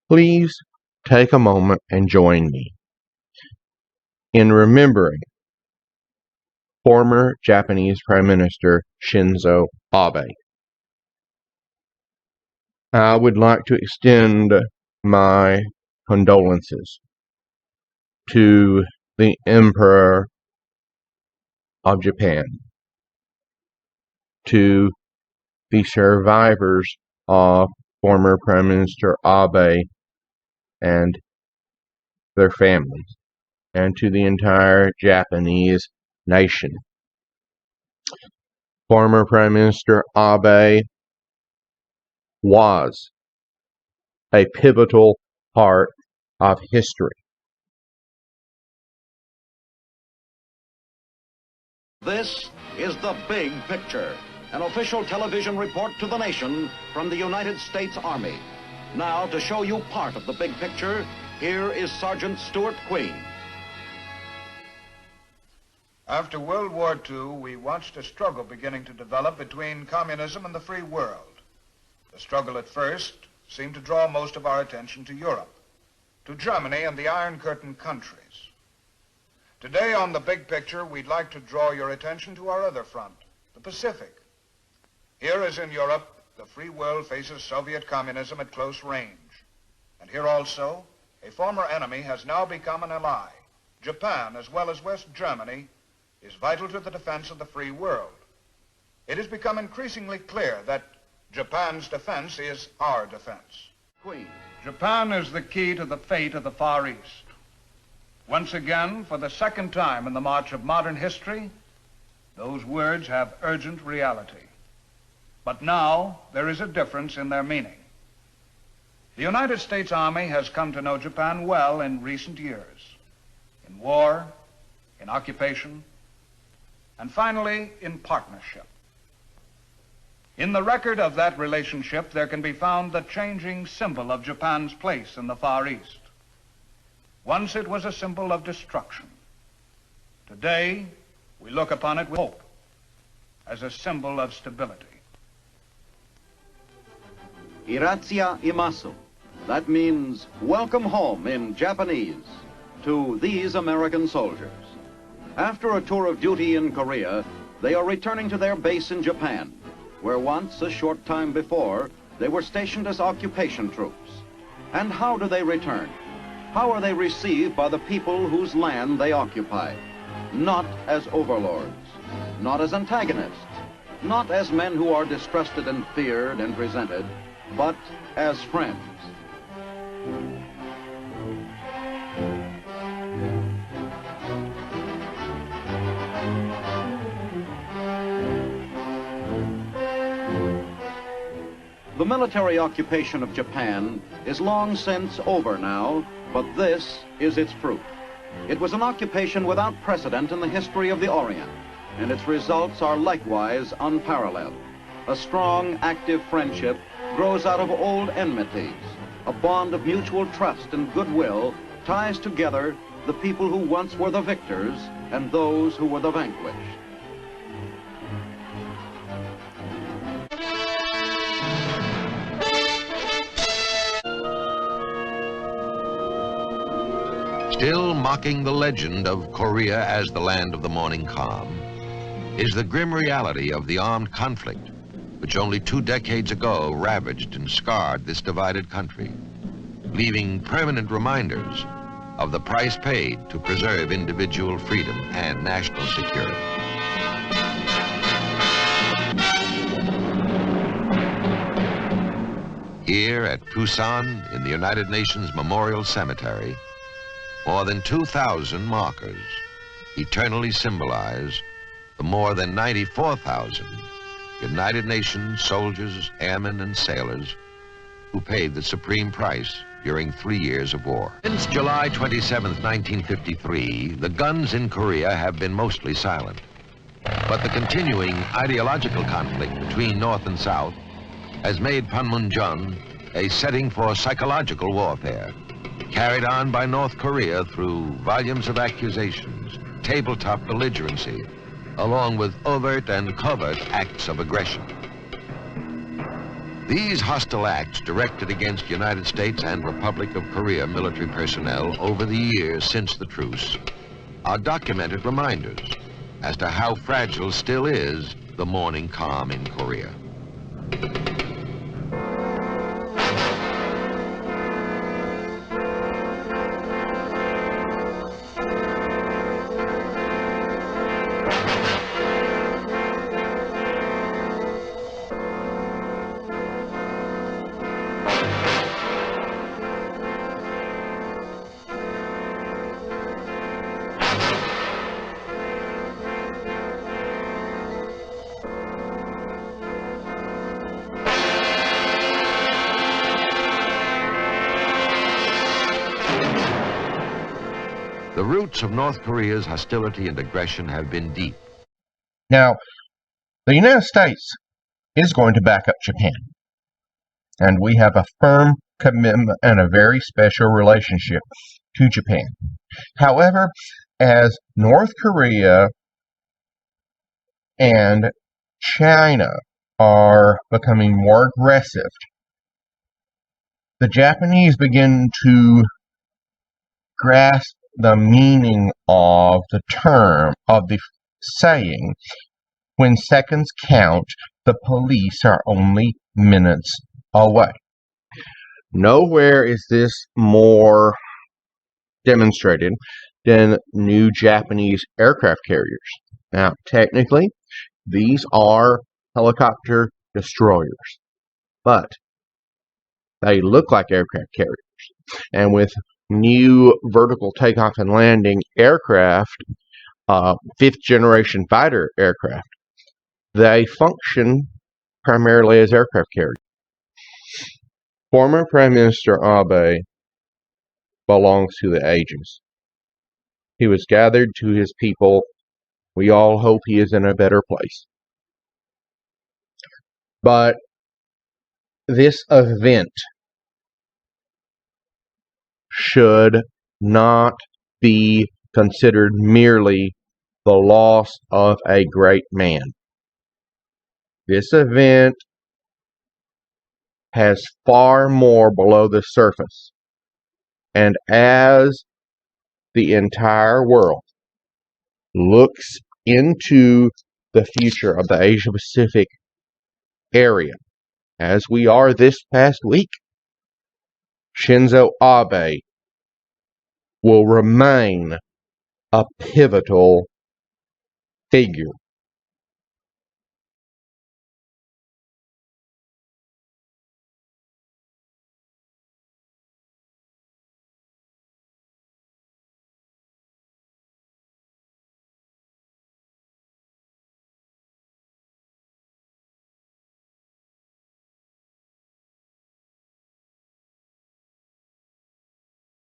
Please take a moment and join me in remembering former Japanese Prime Minister Shinzo Abe. I would like to extend my condolences to the Emperor of Japan, to the survivors of former Prime Minister Abe and their families, and to the entire Japanese nation. Former Prime Minister Abe was a pivotal part of history. This is The Big Picture, an official television report to the nation from the United States Army. Now, to show you part of the big picture, here is Sergeant Stuart Queen. After World War II, we watched a struggle beginning to develop between communism and the free world. The struggle at first seemed to draw most of our attention to Europe, to Germany and the Iron Curtain countries. Today on The Big Picture, we'd like to draw your attention to our other front, the Pacific. Here, as in Europe, the free world faces Soviet communism at close range. And here also, a former enemy has now become an ally. Japan, as well as West Germany, is vital to the defense of the free world. It has become increasingly clear that Japan's defense is our defense. Queen. Japan is the key to the fate of the Far East. Once again, for the second time in the march of modern history, those words have urgent reality. But now, there is a difference in their meaning. The United States Army has come to know Japan well in recent years, in war, in occupation, and finally, in partnership. In the record of that relationship, there can be found the changing symbol of Japan's place in the Far East. Once it was a symbol of destruction. Today, we look upon it with hope, as a symbol of stability. Iratsia imasu. That means welcome home in Japanese to these American soldiers. After a tour of duty in Korea, they are returning to their base in Japan, where once, a short time before, they were stationed as occupation troops. And how do they return? How are they received by the people whose land they occupy? Not as overlords, not as antagonists, not as men who are distrusted and feared and resented, but as friends. The military occupation of Japan is long since over now, but this is its proof. It was an occupation without precedent in the history of the Orient, and its results are likewise unparalleled. A strong, active friendship grows out of old enmities. A bond of mutual trust and goodwill ties together the people who once were the victors and those who were the vanquished. Still mocking the legend of Korea as the land of the morning calm is the grim reality of the armed conflict which only 2 decades ago ravaged and scarred this divided country, leaving permanent reminders of the price paid to preserve individual freedom and national security. Here at Pusan in the United Nations Memorial Cemetery, more than 2,000 markers eternally symbolize the more than 94,000 United Nations soldiers, airmen, and sailors who paid the supreme price during 3 years of war. Since July 27, 1953, the guns in Korea have been mostly silent. But the continuing ideological conflict between North and South has made Panmunjom a setting for psychological warfare, carried on by North Korea through volumes of accusations, tabletop belligerency, along with overt and covert acts of aggression. These hostile acts directed against United States and Republic of Korea military personnel over the years since the truce are documented reminders as to how fragile still is the morning calm in Korea. The roots of North Korea's hostility and aggression have been deep. Now, the United States is going to back up Japan, and we have a firm commitment and a very special relationship to Japan. However, as North Korea and China are becoming more aggressive, the Japanese begin to grasp the meaning of the term, of the saying, when seconds count, the police are only minutes away. Nowhere is this more demonstrated than new Japanese aircraft carriers. Now, technically, these are helicopter destroyers, but they look like aircraft carriers. And with new vertical takeoff and landing aircraft, fifth generation fighter aircraft, they function primarily as aircraft carriers. Former Prime Minister Abe belongs to the ages. He was gathered to his people. We all hope he is in a better place. But this event should not be considered merely the loss of a great man. This event has far more below the surface. And as the entire world looks into the future of the Asia Pacific area, as we are this past week, Shinzo Abe will remain a pivotal figure